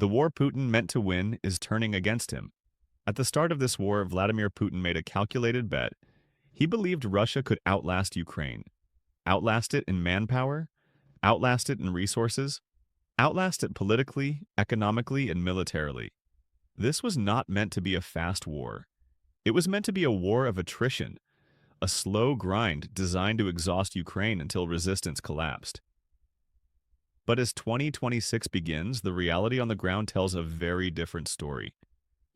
The war Putin meant to win is turning against him. At the start of this war, Vladimir Putin made a calculated bet. He believed Russia could outlast Ukraine, outlast it in manpower, outlast it in resources, outlast it politically, economically, and militarily. This was not meant to be a fast war. It was meant to be a war of attrition, a slow grind designed to exhaust Ukraine until resistance collapsed. But as 2026 begins, the reality on the ground tells a very different story.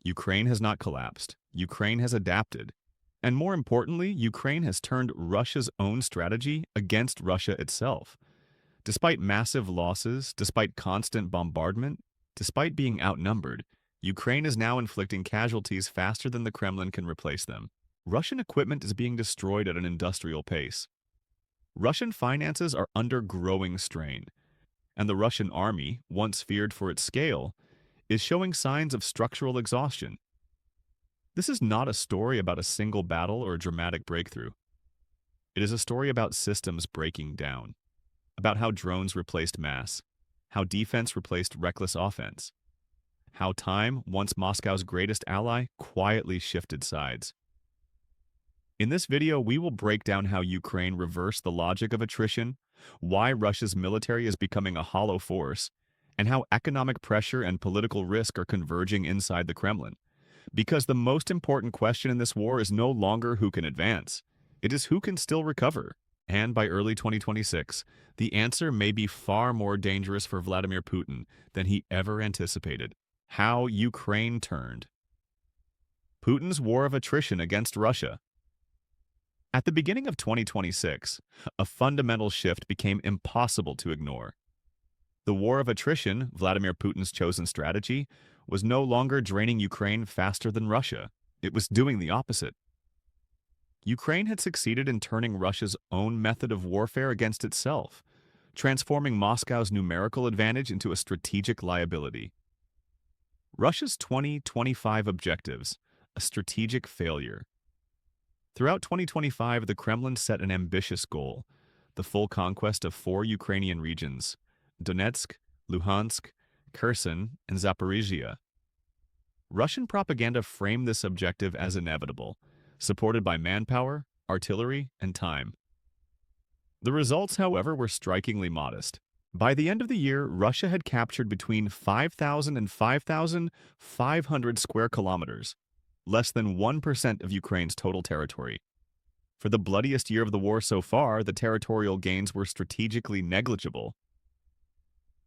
Ukraine has not collapsed. Ukraine has adapted. And more importantly, Ukraine has turned Russia's own strategy against Russia itself. Despite massive losses, despite constant bombardment, despite being outnumbered, Ukraine is now inflicting casualties faster than the Kremlin can replace them. Russian equipment is being destroyed at an industrial pace. Russian finances are under growing strain, and the Russian army, once feared for its scale, is showing signs of structural exhaustion. This is not a story about a single battle or a dramatic breakthrough. It is a story about systems breaking down, about how drones replaced mass, how defense replaced reckless offense, how time, once Moscow's greatest ally, quietly shifted sides. In this video, we will break down how Ukraine reversed the logic of attrition, why Russia's military is becoming a hollow force, and how economic pressure and political risk are converging inside the Kremlin. Because the most important question in this war is no longer who can advance, it is who can still recover. And by early 2026, the answer may be far more dangerous for Vladimir Putin than he ever anticipated. How Ukraine turned. Putin's war of attrition against Russia. At the beginning of 2026, a fundamental shift became impossible to ignore. The war of attrition, Vladimir Putin's chosen strategy, was no longer draining Ukraine faster than Russia. It was doing the opposite. Ukraine had succeeded in turning Russia's own method of warfare against itself, transforming Moscow's numerical advantage into a strategic liability. Russia's 2025 objectives, a strategic failure. Throughout 2025, the Kremlin set an ambitious goal, the full conquest of 4 Ukrainian regions: Donetsk, Luhansk, Kherson, and Zaporizhia. Russian propaganda framed this objective as inevitable, supported by manpower, artillery, and time. The results, however, were strikingly modest. By the end of the year, Russia had captured between 5,000 and 5,500 square kilometers, less than 1% of Ukraine's total territory. For the bloodiest year of the war so far, the territorial gains were strategically negligible.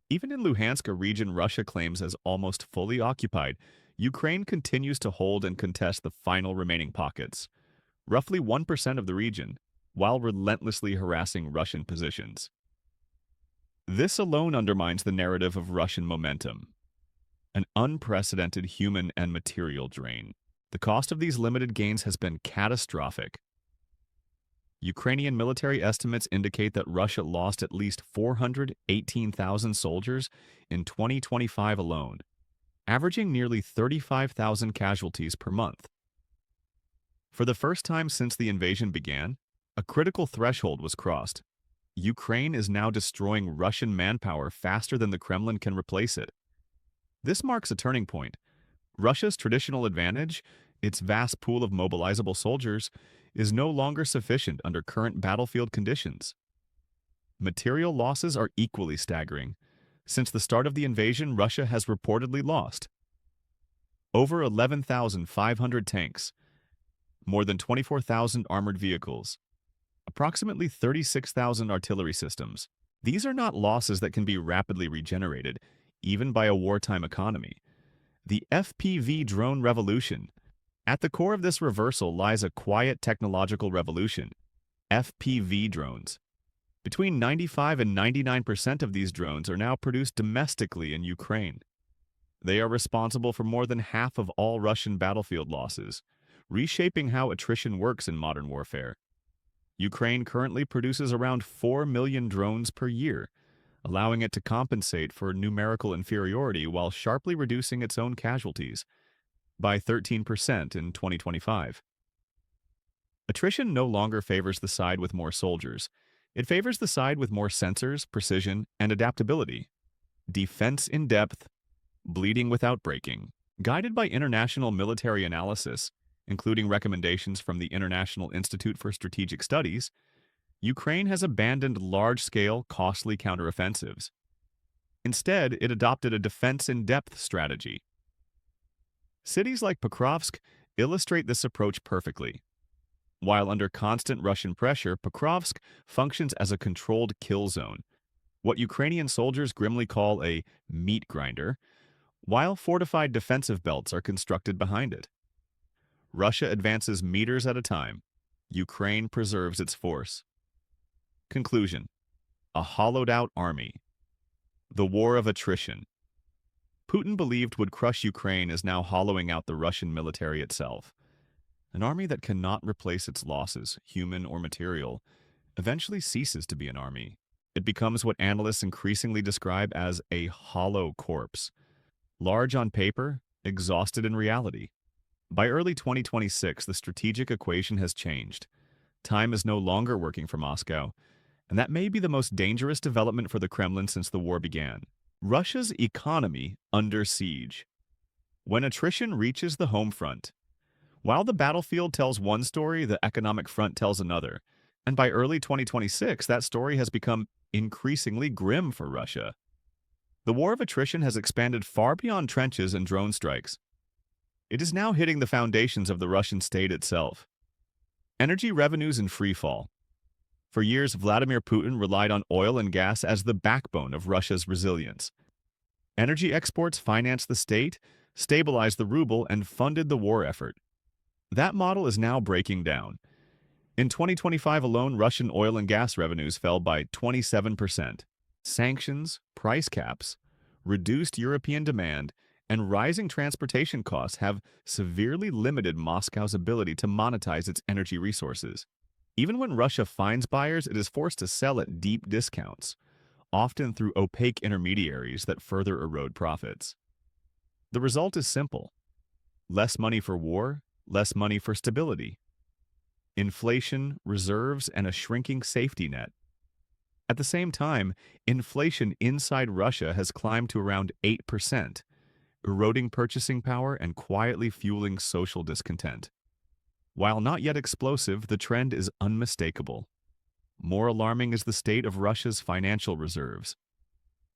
Even in Luhansk, a region Russia claims as almost fully occupied, Ukraine continues to hold and contest the final remaining pockets, roughly 1% of the region, while relentlessly harassing Russian positions. This alone undermines the narrative of Russian momentum. An unprecedented human and material drain. The cost of these limited gains has been catastrophic. Ukrainian military estimates indicate that Russia lost at least 418,000 soldiers in 2025 alone, averaging nearly 35,000 casualties per month. For the first time since the invasion began, a critical threshold was crossed. Ukraine is now destroying Russian manpower faster than the Kremlin can replace it. This marks a turning point. Russia's traditional advantage, its vast pool of mobilizable soldiers, is no longer sufficient under current battlefield conditions. Material losses are equally staggering. Since the start of the invasion, Russia has reportedly lost over 11,500 tanks, more than 24,000 armored vehicles, approximately 36,000 artillery systems. These are not losses that can be rapidly regenerated, even by a wartime economy. The FPV drone revolution. At the core of this reversal lies a quiet technological revolution: FPV drones. Between 95 and 99% of these drones are now produced domestically in Ukraine. They are responsible for more than half of all Russian battlefield losses, reshaping how attrition works in modern warfare. Ukraine currently produces around 4 million drones per year, allowing it to compensate for numerical inferiority while sharply reducing its own casualties by 13% in 2025. Attrition no longer favors the side with more soldiers. It favors the side with more sensors, precision, and adaptability. Defense in depth, bleeding without breaking. Guided by international military analysis, including recommendations from the International Institute for Strategic Studies, Ukraine has abandoned large-scale, costly counteroffensives. Instead, it adopted a defense-in-depth strategy. Cities like Pokrovsk illustrate this approach perfectly. While under constant Russian pressure, Pokrovsk functions as a controlled kill zone, what Ukrainian soldiers grimly call a meat grinder, while fortified defensive belts are constructed behind it. Russia advances meters at a time. Ukraine preserves its force. Conclusion: a hollowed-out army. The war of attrition. Putin believed would crush Ukraine is now hollowing out the Russian military itself. An army that cannot replace its losses, human or material, eventually ceases to be an army. It becomes what analysts increasingly describe as a hollow corpse. Large on paper, exhausted in reality. By early 2026, the strategic equation has changed. Time is no longer working for Moscow, and that may be the most dangerous development for the Kremlin since the war began. Russia's economy under siege. When attrition reaches the home front, while the battlefield tells one story, the economic front tells another, and by early 2026, that story has become increasingly grim for Russia. The war of attrition has expanded far beyond trenches and drone strikes. It is now hitting the foundations of the Russian state itself. Energy revenues in free fall. For years, Vladimir Putin relied on oil and gas as the backbone of Russia's resilience. Energy exports financed the state, stabilized the ruble, and funded the war effort. That model is now breaking down. In 2025 alone, Russian oil and gas revenues fell by 27%. Sanctions, price caps, reduced European demand, and rising transportation costs have severely limited Moscow's ability to monetize its energy resources. Even when Russia finds buyers, it is forced to sell at deep discounts, often through opaque intermediaries that further erode profits. The result is simple: less money for war, less money for stability. Inflation, reserves, and a shrinking safety net. At the same time, inflation inside Russia has climbed to around 8%, eroding purchasing power and quietly fueling social discontent. While not yet explosive, the trend is unmistakable. More alarming is the state of Russia's financial reserves.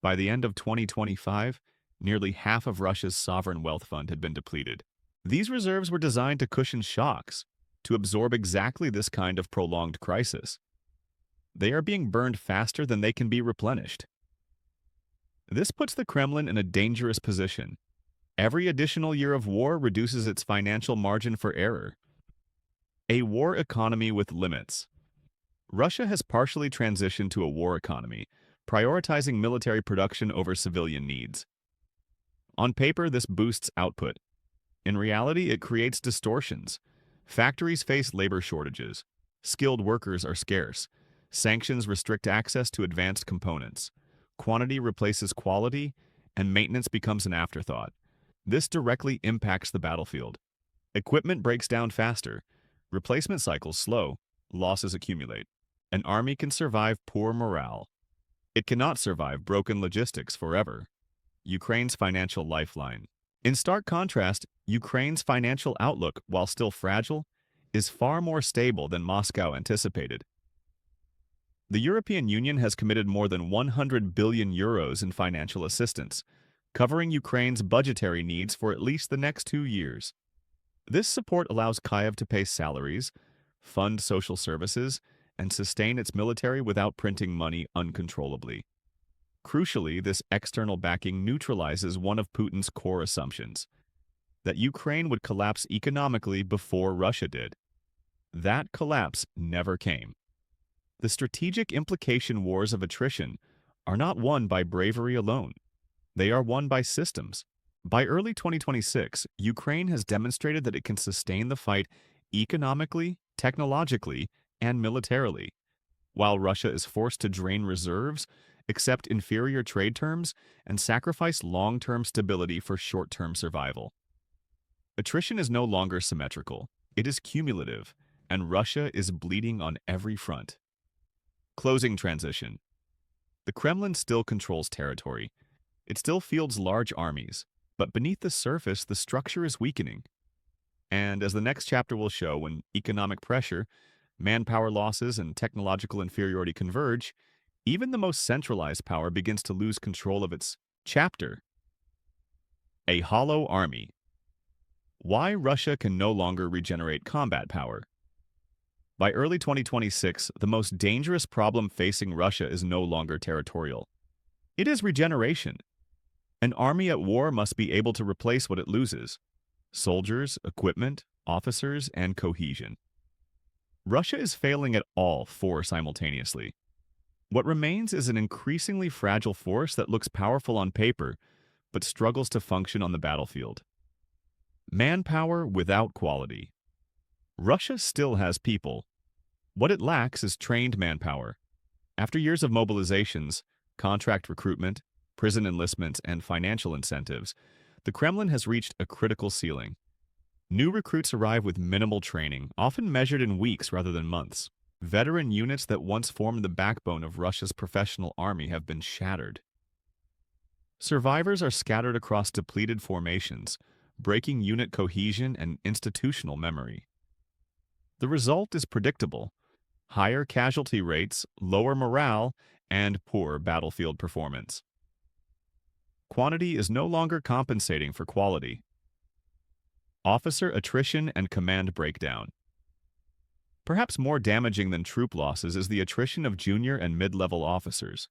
By the end of 2025, nearly half of Russia's sovereign wealth fund had been depleted. These reserves were designed to cushion shocks, to absorb exactly this kind of prolonged crisis. They are being burned faster than they can be replenished. This puts the Kremlin in a dangerous position. Every additional year of war reduces its financial margin for error. A war economy with limits. Russia has partially transitioned to a war economy, prioritizing military production over civilian needs. On paper, this boosts output. In reality, it creates distortions. Factories face labor shortages. Skilled workers are scarce. Sanctions restrict access to advanced components. Quantity replaces quality, and maintenance becomes an afterthought. This directly impacts the battlefield. Equipment breaks down faster. Replacement cycles slow. Losses accumulate. An army can survive poor morale. It cannot survive broken logistics forever. Ukraine's financial lifeline. In stark contrast, Ukraine's financial outlook, while still fragile, is far more stable than Moscow anticipated. The European Union has committed more than 100 billion euros in financial assistance, covering Ukraine's budgetary needs for at least the next 2 years. This support allows Kyiv to pay salaries, fund social services, and sustain its military without printing money uncontrollably. Crucially, this external backing neutralizes one of Putin's core assumptions, that Ukraine would collapse economically before Russia did. That collapse never came. The strategic implication wars of attrition are not won by bravery alone. They are won by systems. By early 2026, Ukraine has demonstrated that it can sustain the fight economically, technologically, and militarily, while Russia is forced to drain reserves, accept inferior trade terms, and sacrifice long-term stability for short-term survival. Attrition is no longer symmetrical. It is cumulative, and Russia is bleeding on every front. Closing transition. The Kremlin still controls territory. It still fields large armies. But beneath the surface, the structure is weakening. And as the next chapter will show, when economic pressure, manpower losses, and technological inferiority converge, even the most centralized power begins to lose control of its chapter. A hollow army. Why Russia can no longer regenerate combat power. By early 2026, the most dangerous problem facing Russia is no longer territorial. It is regeneration. An army at war must be able to replace what it loses: soldiers, equipment, officers, and cohesion. Russia is failing at all four simultaneously. What remains is an increasingly fragile force that looks powerful on paper, but struggles to function on the battlefield. Manpower without quality. Russia still has people. What it lacks is trained manpower. After years of mobilizations, contract recruitment, prison enlistment, and financial incentives, the Kremlin has reached a critical ceiling. New recruits arrive with minimal training, often measured in weeks rather than months. Veteran units that once formed the backbone of Russia's professional army have been shattered. Survivors are scattered across depleted formations, breaking unit cohesion and institutional memory. The result is predictable: higher casualty rates, lower morale, and poor battlefield performance. Quantity is no longer compensating for quality. Officer attrition and command breakdown. Perhaps more damaging than troop losses is the attrition of junior and mid-level officers.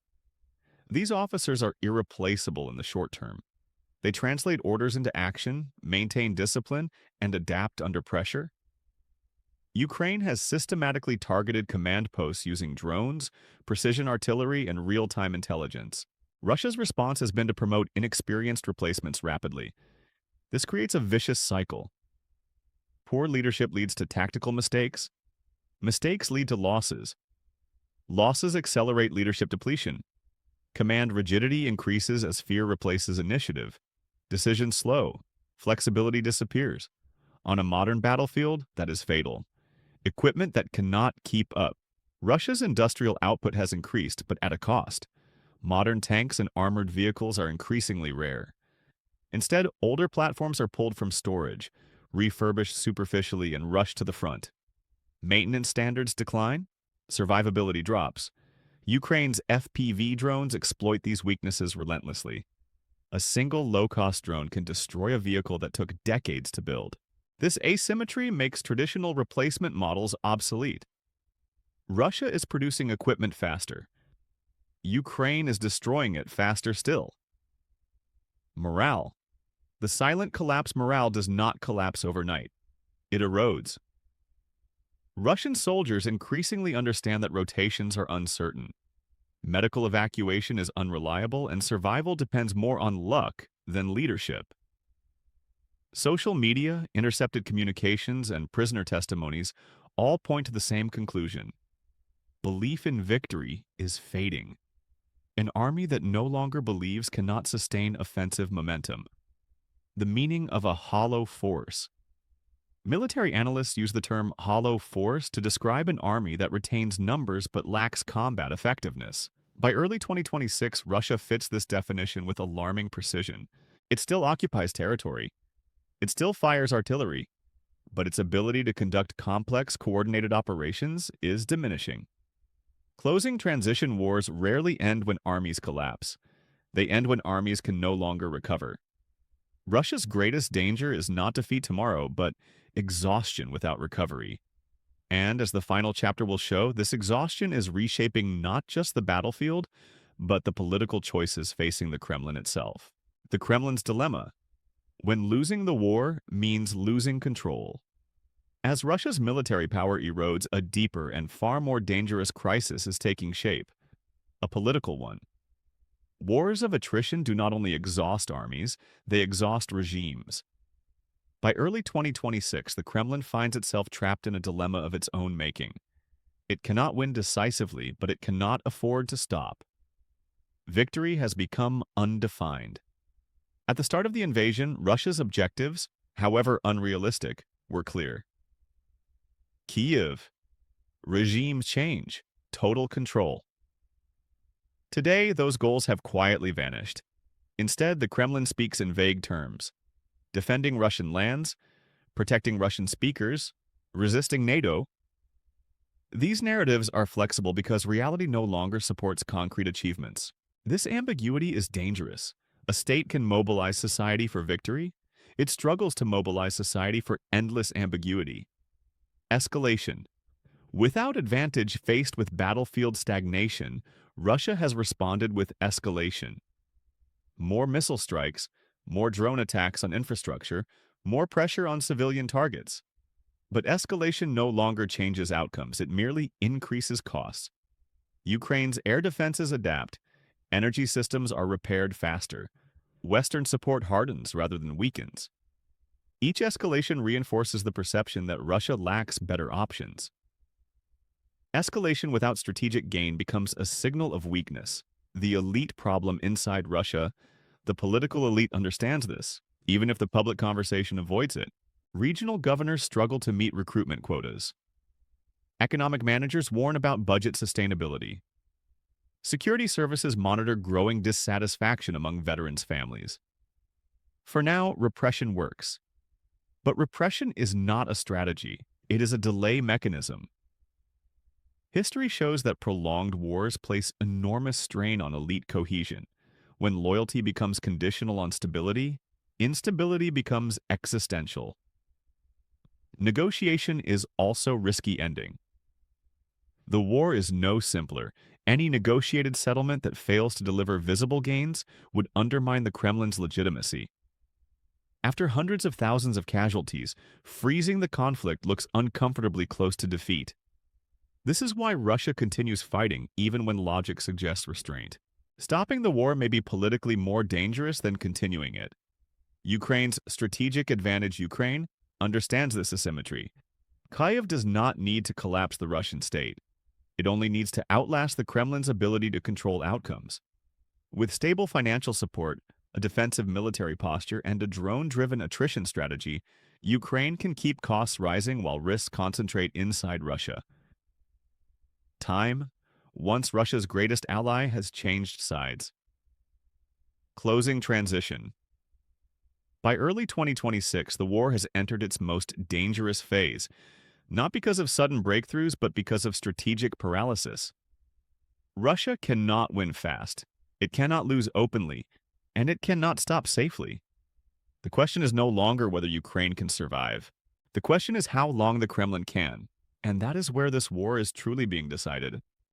These officers are irreplaceable in the short term. They translate orders into action, maintain discipline, and adapt under pressure. Ukraine has systematically targeted command posts using drones, precision artillery, and real-time intelligence. Russia's response has been to promote inexperienced replacements rapidly. This creates a vicious cycle. Poor leadership leads to tactical mistakes. Mistakes lead to losses. Losses accelerate leadership depletion. Command rigidity increases as fear replaces initiative. Decisions slow. Flexibility disappears. On a modern battlefield, that is fatal. Equipment that cannot keep up. Russia's industrial output has increased, but at a cost. Modern tanks and armored vehicles are increasingly rare. Instead, older platforms are pulled from storage, refurbished superficially, and rushed to the front. Maintenance standards decline. Survivability drops. Ukraine's FPV drones exploit these weaknesses relentlessly. A single low-cost drone can destroy a vehicle that took decades to build. This asymmetry makes traditional replacement models obsolete. Russia is producing equipment faster. Ukraine is destroying it faster still. Morale. The silent collapse morale does not collapse overnight. It erodes. Russian soldiers increasingly understand that rotations are uncertain. Medical evacuation is unreliable, and survival depends more on luck than leadership. Social media, intercepted communications, and prisoner testimonies all point to the same conclusion. Belief in victory is fading. An army that no longer believes cannot sustain offensive momentum. The meaning of a hollow force. Military analysts use the term hollow force to describe an army that retains numbers but lacks combat effectiveness. By early 2026, Russia fits this definition with alarming precision. It still occupies territory. It still fires artillery, but its ability to conduct complex, coordinated operations is diminishing. Closing transition wars rarely end when armies collapse. They end when armies can no longer recover. Russia's greatest danger is not defeat tomorrow, but exhaustion without recovery. And as the final chapter will show, this exhaustion is reshaping not just the battlefield, but the political choices facing the Kremlin itself. The Kremlin's dilemma: when losing the war means losing control. As Russia's military power erodes, a deeper and far more dangerous crisis is taking shape, a political one. Wars of attrition do not only exhaust armies, they exhaust regimes. By early 2026, the Kremlin finds itself trapped in a dilemma of its own making. It cannot win decisively, but it cannot afford to stop. Victory has become undefined. At the start of the invasion, Russia's objectives, however unrealistic, were clear. Kyiv. Regime change. Total control. Today, those goals have quietly vanished. Instead, the Kremlin speaks in vague terms, defending Russian lands, protecting Russian speakers, resisting NATO. These narratives are flexible because reality no longer supports concrete achievements. This ambiguity is dangerous. A state can mobilize society for victory. It struggles to mobilize society for endless ambiguity. Escalation. Without advantage faced with battlefield stagnation, Russia has responded with escalation. More missile strikes, more drone attacks on infrastructure, more pressure on civilian targets. But escalation no longer changes outcomes, it merely increases costs. Ukraine's air defenses adapt, energy systems are repaired faster, Western support hardens rather than weakens. Each escalation reinforces the perception that Russia lacks better options. Escalation without strategic gain becomes a signal of weakness. The elite problem inside Russia, the political elite understands this, even if the public conversation avoids it. Regional governors struggle to meet recruitment quotas. Economic managers warn about budget sustainability. Security services monitor growing dissatisfaction among veterans' families. For now, repression works. But repression is not a strategy, it is a delay mechanism. History shows that prolonged wars place enormous strain on elite cohesion. When loyalty becomes conditional on stability, instability becomes existential. Negotiation is also risky ending. The war is no simpler. Any negotiated settlement that fails to deliver visible gains would undermine the Kremlin's legitimacy. After hundreds of thousands of casualties, freezing the conflict looks uncomfortably close to defeat. This is why Russia continues fighting even when logic suggests restraint. Stopping the war may be politically more dangerous than continuing it. Ukraine's strategic advantage Ukraine understands this asymmetry. Kyiv does not need to collapse the Russian state. It only needs to outlast the Kremlin's ability to control outcomes. With stable financial support, a defensive military posture, and a drone-driven attrition strategy, Ukraine can keep costs rising while risks concentrate inside Russia. Time, once Russia's greatest ally, has changed sides. Closing transition. By early 2026, the war has entered its most dangerous phase, not because of sudden breakthroughs, but because of strategic paralysis. Russia cannot win fast, it cannot lose openly, and it cannot stop safely. The question is no longer whether Ukraine can survive. The question is how long the Kremlin can, and that is where this war is truly being decided.